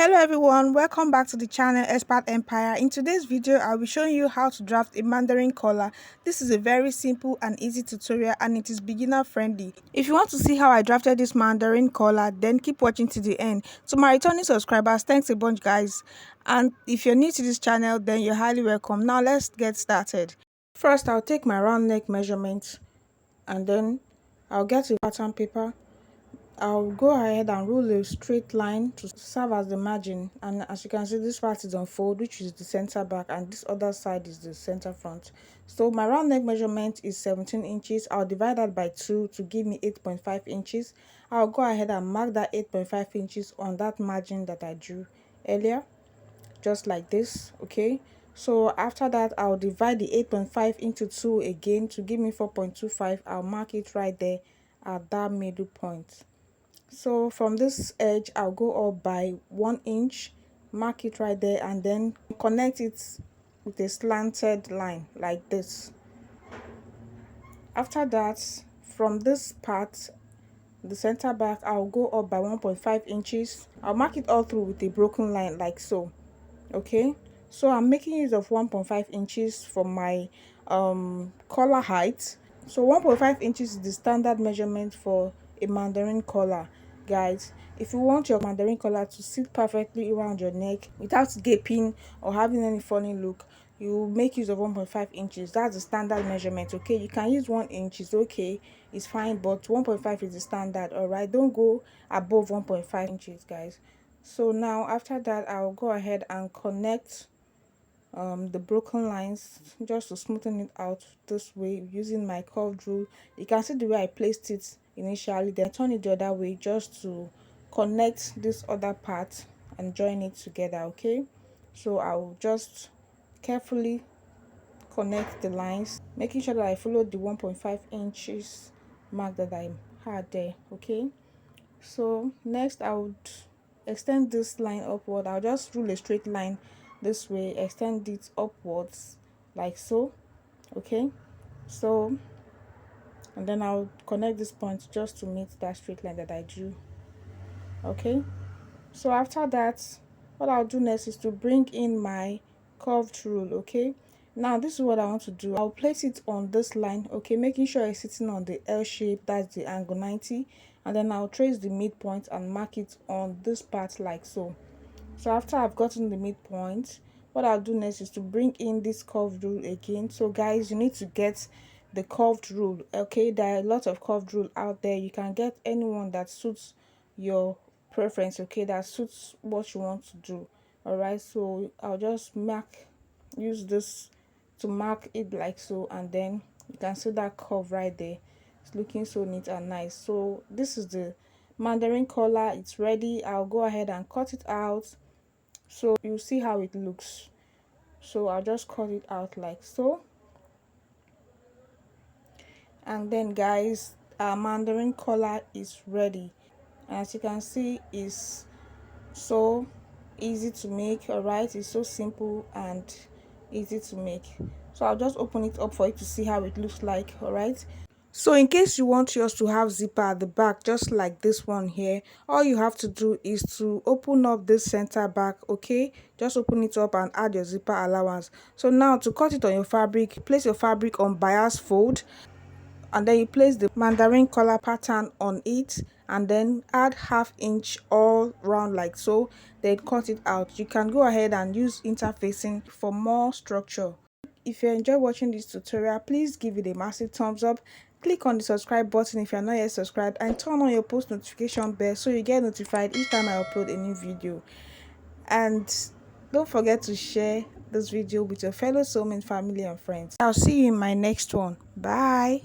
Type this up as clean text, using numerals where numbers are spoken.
Hello everyone, welcome back to the channel Expert Empire. In today's video, I'll be showing you how to draft a Mandarin collar. This is a very simple and easy tutorial and it is beginner friendly. If you want to see how I drafted this Mandarin collar, then keep watching to the end. To my returning subscribers, thanks a bunch guys. And if you're new to this channel, then you're highly welcome. Now let's get started. First, I'll take my round neck measurement and then I'll get a pattern paper. I'll go ahead and rule a straight line to serve as the margin, and as you can see, this part is on fold, which is the center back, and this other side is the center front. So my round neck measurement is 17 inches. I'll divide that by 2 to give me 8.5 inches. I'll go ahead and mark that 8.5 inches on that margin that I drew earlier, just like this. Okay, so after that, I'll divide the 8.5 into 2 again to give me 4.25. I'll mark it right there at that middle point. So from this edge, I'll go up by 1 inch, mark it right there, and then connect it with a slanted line like this. After that, from this part, the center back, I'll go up by 1.5 inches. I'll mark it all through with a broken line like so. Okay, so I'm making use of 1.5 inches for my collar height. So 1.5 inches is the standard measurement for a Mandarin collar, guys. If you want your Mandarin collar to sit perfectly around your neck without gaping or having any funny look, you make use of 1.5 inches. That's the standard measurement. Okay, you can use 1 inch, it's okay, it's fine, but 1.5 is the standard. All right, don't go above 1.5 inches, guys. So now after that, I'll go ahead and connect the broken lines just to smoothen it out this way using my curved rule. You can see the way I placed it initially, then turn it the other way just to connect this other part and join it together. Okay, so I'll just carefully connect the lines, making sure that I follow the 1.5 inches mark that I had there. Okay, so next I would extend this line upward. I'll just rule a straight line this way, extend it upwards like so. Okay, so and then I'll connect this point just to meet that straight line that I drew. Okay, so after that, what I'll do next is to bring in my curved rule. Okay, now this is what I want to do. I'll place it on this line. Okay, making sure it's sitting on the L shape, that's the angle 90, and then I'll trace the midpoint and mark it on this part like so. So after I've gotten the midpoint, what I'll do next is to bring in this curved rule again. So guys, you need to get the curved rule. Okay, there are a lot of curved rule out there. You can get anyone that suits your preference. Okay, that suits what you want to do. All right, so I'll just use this to mark it like so, and then you can see that curve right there. It's looking so neat and nice. So this is the Mandarin collar. It's ready. I'll go ahead and cut it out so you see how it looks. So I'll just cut it out like so, and then guys, our Mandarin collar is ready. As you can see, it's so easy to make. All right, it's so simple and easy to make. So I'll just open it up for you to see how it looks like. All right, so in case you want yours to have zipper at the back just like this one here, all you have to do is to open up this center back. Okay, just open it up and add your zipper allowance. So now to cut it on your fabric, place your fabric on bias fold, and then you place the Mandarin collar pattern on it, and then add ½ inch all round like so, then cut it out. You can go ahead and use interfacing for more structure. If you enjoy watching this tutorial, please give it a massive thumbs up. Click on the subscribe button if you're not yet subscribed, and turn on your post notification bell so you get notified each time I upload a new video. And don't forget to share this video with your fellow soulmate family and friends. I'll see you in my next one. Bye.